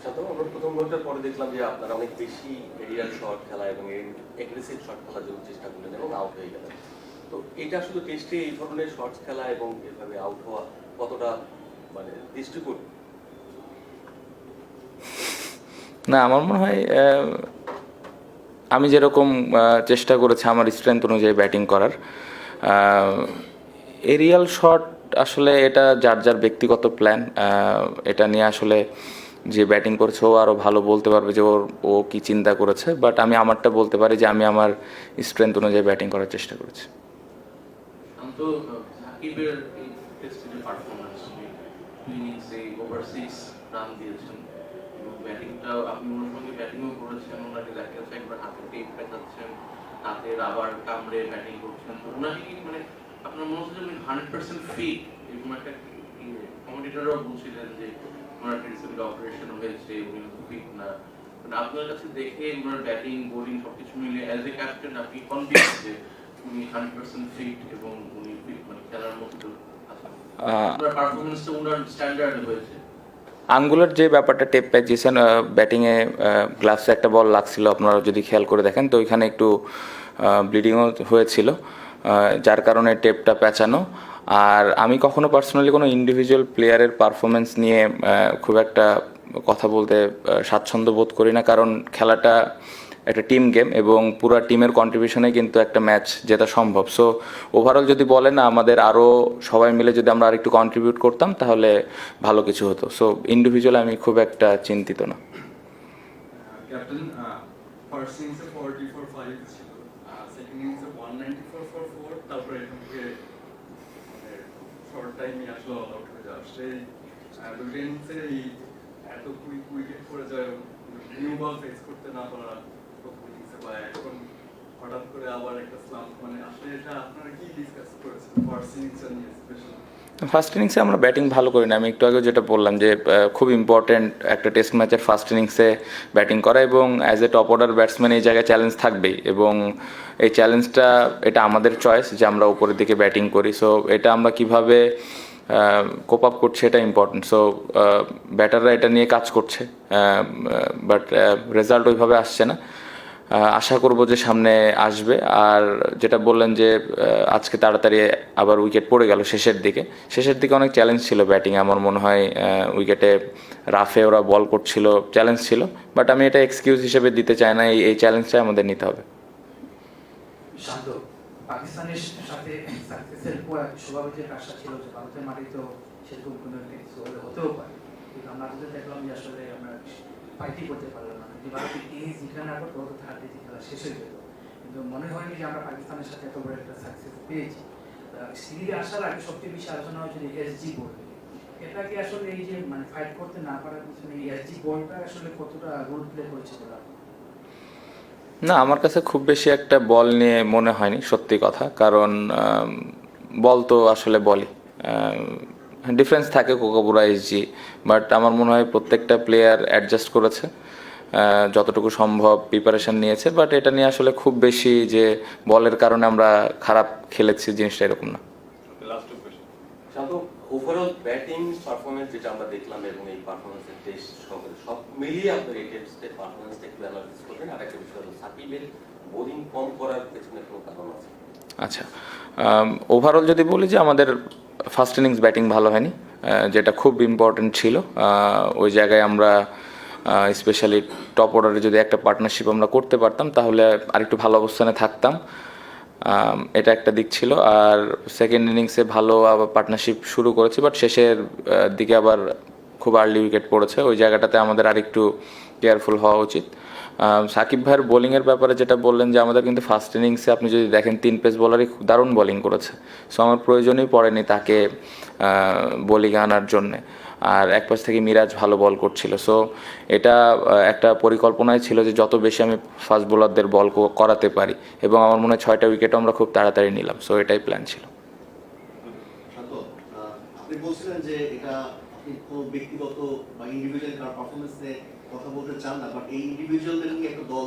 সাথে আমরা প্রথম ঘন্টার পরে দেখলাম যে আপনারা অনেক বেশি এরিয়াল শট খেলা এবং এগ্রেসিভ শট খেলার জন্য চেষ্টা করলেন এবং আউট হয়ে গেলেন। তো এটা শুধু টেস্টে এই ধরনের শটস খেলা এবং এভাবে আউট হওয়া কতটা মানে দৃষ্টিকোণ? না, আমার মনে হয় আমি যেরকম চেষ্টা করেছি আমার স্ট্রেংথ অনুযায়ী ব্যাটিং করার, এরিয়াল শট আসলে এটা যার যার ব্যক্তিগত প্ল্যান। এটা নিয়ে আসলে যে ব্যাটিং করেছে ও আরও ভালো বলতে পারবে যে ও কী চিন্তা করেছে, বাট আমি আমারটা বলতে পারি যে আমি আমার স্ট্রেংথ অনুযায়ী ব্যাটিং করার চেষ্টা করেছি। তো সাকিবের এই টেস্টের যে পারফরম্যান্স, ইনিংসে ওভারসিজ রান দিয়েছেন এবং ব্যাটিংটাও আপনি ওনার সঙ্গে ব্যাটিংও করেছেন, ওনাকে দেখা যাচ্ছে একবার হাতে টেপ পেঁচাচ্ছেন, হাতের আবার কামড়ে ব্যাটিং করছেন। তো ওনাকে কি মানে আপনার মনে হচ্ছে যে 100% ফিট? এরকম একটা কমেডিটারও বলছিলেন যে ওনার রিসেন্টলি অপারেশন হয়েছে, উনি ফিট না। মানে আপনার কাছে দেখে ওনার ব্যাটিং বোলিং সবকিছু মিলে অ্যাজ এ ক্যাপ্টেন আপনি কনভিন্স যে উনি 100% ফিট এবং উনি মানে খেলার মতো আছেন? আপনার পারফরম্যান্সটা ওনার স্ট্যান্ডার্ডে হয়েছে? আঙ্গুলের যে ব্যাপারটা, টেপ প্যাচিয়েছেন ব্যাটিংয়ে, গ্লাভসে একটা বল লাগছিল, আপনারা যদি খেয়াল করে দেখেন তো ওইখানে একটু ব্লিডিংও হয়েছিল, যার কারণে টেপটা পেঁচানো। আর আমি কখনো পার্সোনালি কোনো ইন্ডিভিজুয়াল প্লেয়ারের পারফরমেন্স নিয়ে খুব একটা কথা বলতে স্বাচ্ছন্দ্য বোধ করি না, কারণ খেলাটা একটা টিম গেম এবং পুরো টিমের কন্ট্রিবিউশনে কিন্তু একটা ম্যাচ জেতা সম্ভব। সো ওভারঅল যদি বলেন না, আমাদের আরও সবাই মিলে যদি আমরা আরেকটু কন্ট্রিবিউট করতাম তাহলে ভালো কিছু হতো। সো ইন্ডিভিজুয়াল আমি খুব একটা চিন্তিত না। ক্যাপ্টেন, ফার্স্ট ইনিংসে 40 ফর 5 ছিল, সেকেন্ড ইনিংসে 194 ফর 4, তারপরে এখান থেকে শর্ট টাইমে আসলে অল আউট হয়ে যাওয়া। সেই দুটো ইনিংসে এই এত কুইক উইকেট পড়ে যায়, নিউ বল ফেস করতে না পারা প্রথম ইনিংসে, বা এখন হঠাৎ করে আবার একটা স্লাম্প, মানে আসলে এটা আপনারা কি ডিসকাস করেছেন ফার্স্ট ইনিংসে নিয়ে স্পেশালি? ফার্স্ট ইনিংসে আমরা ব্যাটিং ভালো করি না, আমি একটু আগে যেটা বললাম যে খুব ইম্পর্টেন্ট একটা টেস্ট ম্যাচের ফার্স্ট ইনিংসে ব্যাটিং করা, এবং as a top order batsman এই জায়গায় চ্যালেঞ্জ থাকবেই, এবং এই চ্যালেঞ্জটা এটা আমাদের চয়েস যে আমরা উপরের দিকে ব্যাটিং করি। সো এটা আমরা কিভাবে কোপ আপ করছি এটা ইম্পর্টেন্ট। সো ব্যাটাররা এটা নিয়ে কাজ করছে, বাট রেজাল্ট ওইভাবে আসছে না। আশা করব যে সামনে আসবে। আর যেটা বললেন যে আজকে তাড়াতাড়ি আবার উইকেট পড়ে গেল শেষের দিকে অনেক চ্যালেঞ্জ ছিল ব্যাটিং, আমার মনে হয় উইকেটে রাফে ওরা বল করছিল, চ্যালেঞ্জ ছিল, বাট আমি এটা এক্সকিউজ হিসেবে দিতে চাই না, এই চ্যালেঞ্জটাই আমাদের নিতে হবে। শান্ত, পাকিস্তানের সাথে সাকসেসের পর স্বাভাবিক আশা ছিল যে ভারতের মাটিতে সেরকম কোনো কিছু হতেও পারে, কিন্তু আমরা যদি দেখলাম যে আসলে আমরা ফাইটই করতে পারলাম না, যদি ভারতের এই জিতে না করতো তো থার্ড খেলা শেষ হয়ে যেত। কিন্তু মনে হয়নি যে আমরা পাকিস্তানের সাথে এত বড় একটা সাকসেস পেয়েছি। সিরিজে আসার আগে সবচেয়ে বেশি আলোচনা হয়েছিল এসজি বোর্ড, এটা কি আসলে এই যে মানে ফাইট করতে না পারার পিছনে এসজি বোর্ডটা আসলে কতটা রোল প্লে করেছে বলে? না, আমার কাছে খুব বেশি একটা বল নিয়ে মনে হয়নি, সত্যি কথা, কারণ বল তো আসলে বলই, ডিফারেন্স থাকে কোকাবুরা এসজি, বাট আমার মনে হয় প্রত্যেকটা প্লেয়ার অ্যাডজাস্ট করেছে যতটুকু সম্ভব, প্রিপারেশন নিয়েছে, বাট এটা নিয়ে আসলে খুব বেশি যে বলের কারণে আমরা খারাপ খেলেছি জিনিসটা এরকম না। লাস্ট কোয়েশ্চেন, শান্ত, ওভারঅল ব্যাটিং পারফরমেন্স যেটা আমরা দেখলাম এবং এই পারফরমেন্সের টেস্ট সব মিলিয়ে আপনার এই টেস্টের পারফরমেন্সটা একটু অ্যানালাইসিস করবেন। আর একটা বিষয় হলো সাকিবের বোলিং কম করার পেছনে কোনো কারণ আছে? আচ্ছা, ওভারঅল যদি বলি যে আমাদের ফার্স্ট ইনিংস ব্যাটিং ভালো হয়নি, যেটা খুব ইম্পর্টেন্ট ছিল। ওই জায়গায় আমরা স্পেশালি টপ অর্ডারে যদি একটা পার্টনারশিপ আমরা করতে পারতাম তাহলে আরেকটু ভালো অবস্থানে থাকতাম, এটা একটা দিক ছিল। আর সেকেন্ড ইনিংসে ভালো আবার পার্টনারশিপ শুরু করেছি, বাট শেষের দিকে আবার খুব আর্লি উইকেট পড়েছে, ওই জায়গাটাতে আমাদের আরেকটু কেয়ারফুল হওয়া উচিত। সাকিব ভাইয়ের বোলিংয়ের ব্যাপারে যেটা বললেন যে আমাদের কিন্তু ফার্স্ট ইনিংসে আপনি যদি দেখেন 3 পেস বোলারই দারুণ বোলিং করেছে, সো আমার প্রয়োজনই পড়েনি তাকে বোলিংয়ে আনার জন্যে। আর এক পাশ থেকে মিরাজ ভালো বল করছিল, সো এটা একটা পরিকল্পনায় ছিল যে যত বেশি আমি ফাস্ট বোলারদের বল করাতে পারি, এবং আমার মনে হয় 6টা উইকেটও আমরা খুব তাড়াতাড়ি নিলাম, সো এটাই প্ল্যান ছিল। আপনি বলছিলেন যে এটা আপনি কোনো ব্যক্তিগত বা ইন্ডিভিজুয়াল কার পারফরমেন্স নিয়ে কথা বলতে চান না, বাট এই ইন্ডিভিজুয়ালদের নিয়ে একটা দল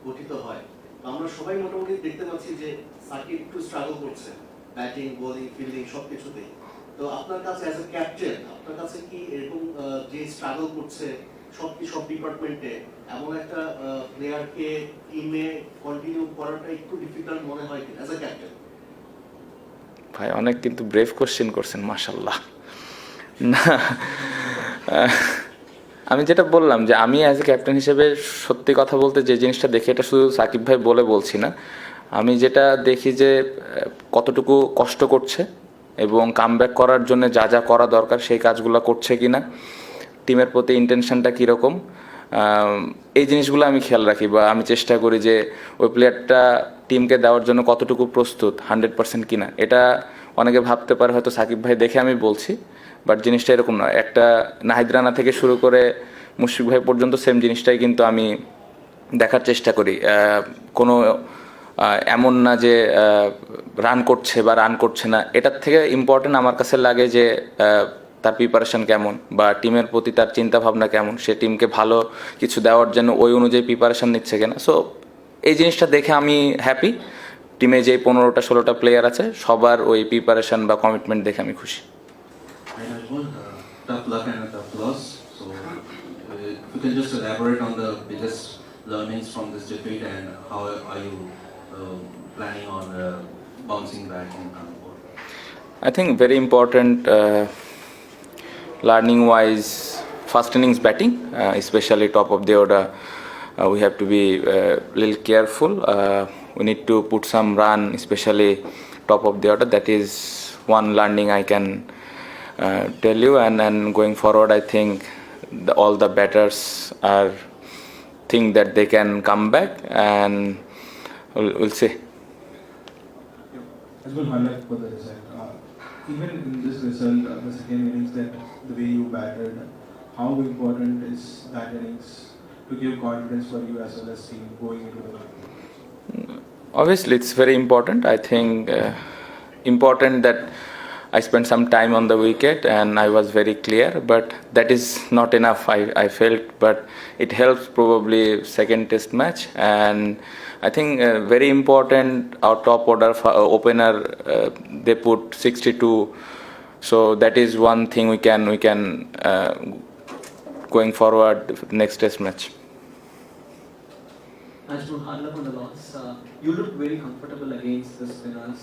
গঠিত হয়। আমরা সবাই মোটামুটি দেখতে পাচ্ছি যে সাকিব একটু স্ট্রাগল করছে ব্যাটিং, বোলিং, ফিল্ডিং সব কিছুতেই। তো আপনার কাছে অ্যাজ এ ক্যাপ্টেন, আপনার কাছে কি এরকম যে স্ট্রাগল করছে সব ডিপার্টমেন্টে এমন একটা প্লেয়ারকে টিমে কন্টিনিউ করাটা একটু ডিফিকাল্ট মনে হয় কি অ্যাজ আ ক্যাপ্টেন? ভাই অনেক কিন্তু ব্রেভ কোশ্চেন করছেন, মাশাল্লাহ। না, আমি যেটা বললাম যে আমি অ্যাজ এ ক্যাপ্টেন হিসেবে সত্যি কথা বলতে যে জিনিসটা দেখি, এটা শুধু সাকিব ভাই বলে বলছি না, আমি যেটা দেখি যে কতটুকু কষ্ট করছে এবং কামব্যাক করার জন্য যা যা করা দরকার সেই কাজগুলো করছে কিনা, টিমের প্রতি ইন্টেনশনটা কীরকম, এই জিনিসগুলো আমি খেয়াল রাখি, বা আমি চেষ্টা করি যে ওই প্লেয়ারটা টিমকে দেওয়ার জন্য কতটুকু প্রস্তুত, 100% কিনা। এটা অনেকে ভাবতে পারে হয়তো সাকিব ভাই দেখে আমি বলছি, বাট জিনিসটা এরকম নয়। একটা নাহিদ রানা থেকে শুরু করে মুশফিক ভাই পর্যন্ত সেম জিনিসটাই কিন্তু আমি দেখার চেষ্টা করি। কোনো এমন না যে রান করছে বা রান করছে না, এটার থেকে ইম্পর্টেন্ট আমার কাছে লাগে যে তার প্রিপারেশন কেমন, বা টিমের প্রতি তার চিন্তা ভাবনা কেমন, সে টিমকে ভালো কিছু দেওয়ার জন্য ওই অনুযায়ী প্রিপারেশন নিচ্ছে কিনা। সো এই জিনিসটা দেখে আমি হ্যাপি। টিমে যে 15-16টা প্লেয়ার আছে সবার ওই প্রিপারেশন বা কমিটমেন্ট দেখে আমি খুশি। Hi Najmul, tough luck and a tough loss. So, if you can just elaborate on the biggest learnings from this defeat and how are you planning on bouncing back and coming forward? I think very important learning wise, first innings batting, especially top of the order, we have to be little careful. We need to put some run, especially top of the order. That is one learning I can tell you. And going forward, I think all the batters are think that they can come back, and we'll see. As well, highlight for the result. Even in this result, the second innings, that the way you batted, how important is that innings to give confidence for you as well as team going into the game? Obviously, it's very important. I think important that I spent some time on the wicket and I was very clear, but that is not enough, I felt, but it helps probably second test match. And I think very important, our top order opener, they put 62, so that is one thing we can going forward next test match. Najmul, hard luck on the loss. You looked very comfortable against the spinners,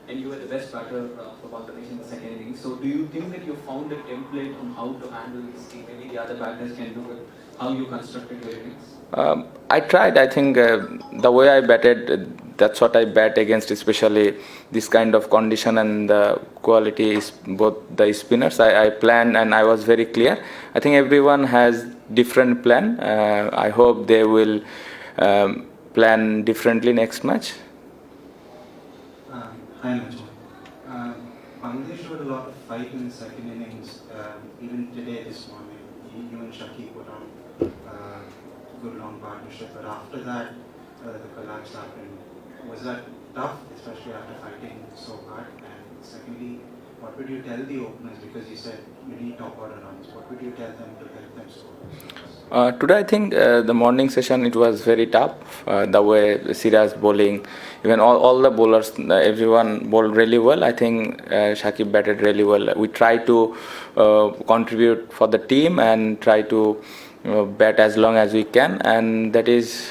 and you were the best batter for Bangladesh in the second innings. So, do you think that you found a template on how to handle this team? Maybe the other batters can do it. How you constructed your innings? I tried. I think the way I batted, that's what I bat against, especially this kind of condition and the quality is both the spinners. I planned and I was very clear. I think everyone has different plan. I hope they will plan differently next match. Hi Najmul. Bangladesh showed a lot of fight in the second innings. Even today, this morning, you and Shakib put on good long partnership. But after that, the collapse happened. Was that tough, especially after fighting so hard? And secondly, what would you tell the openers? Because you said you need top order runs. What would you tell them to help them score? Today I think the morning session it was very tough. The way Siraj bowling, even all the bowlers, everyone bowled really well. I think Shakib batted really well. We try to contribute for the team and try to bat as long as we can, and that is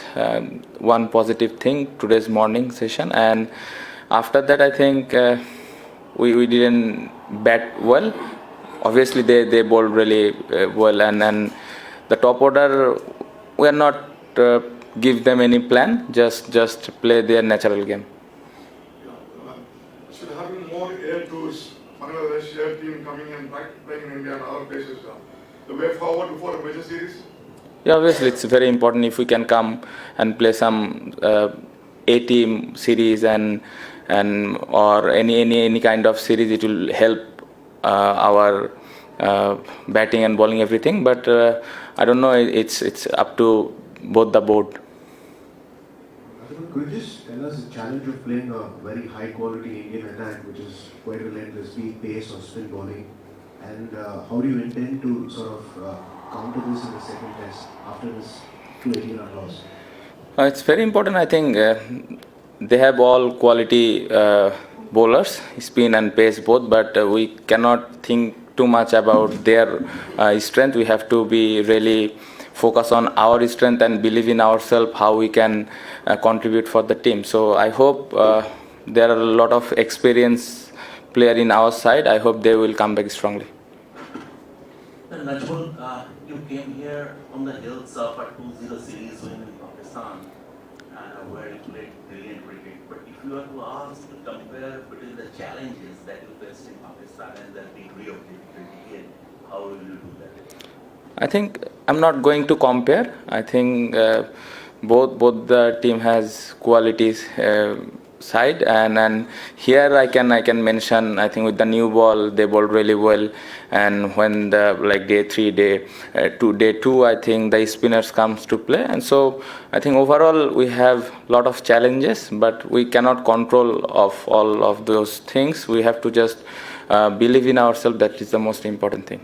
one positive thing today's morning session. And after that I think we didn't bat well. Obviously they bowled really well, and the top order we are not give them any plan, just play their natural game. Should have been more air tours, Bangladesh air team coming and playing in India and other places. The way forward before a major series? Yeah, obviously it's very important if we can come and play some A-team series and or any kind of series. It will help our batting and bowling, everything. But I don't know. It's up to both the board. Could you just tell us the challenge of playing a very high quality Indian attack, which is quite relentless, be it pace or spin bowling, and how do you intend to sort of counter this in the second test after this 280-run loss? It's very important. I think they have all quality bowlers, spin and pace both, but we cannot think too much about their strength. We have to be really focus on our strength and believe in ourselves how we can contribute for the team. So I hope there are a lot of experienced player in our side. I hope they will come back strongly. Najmul, you came here on the heels of a 2-0 series win in Pakistan, where you played brilliant cricket. But if you are to ask to compare between the challenges that you faced in Pakistan and the degree of difficulty here, how will you do that? I think I'm not going to compare. I think both the team has qualities side, and here I can mention, I think with the new ball they bowled really well, and when the day 3 day 2 I think the spinners comes to play, and so I think overall we have lot of challenges, but we cannot control of all of those things. We have to just believe in ourselves. That is the most important thing.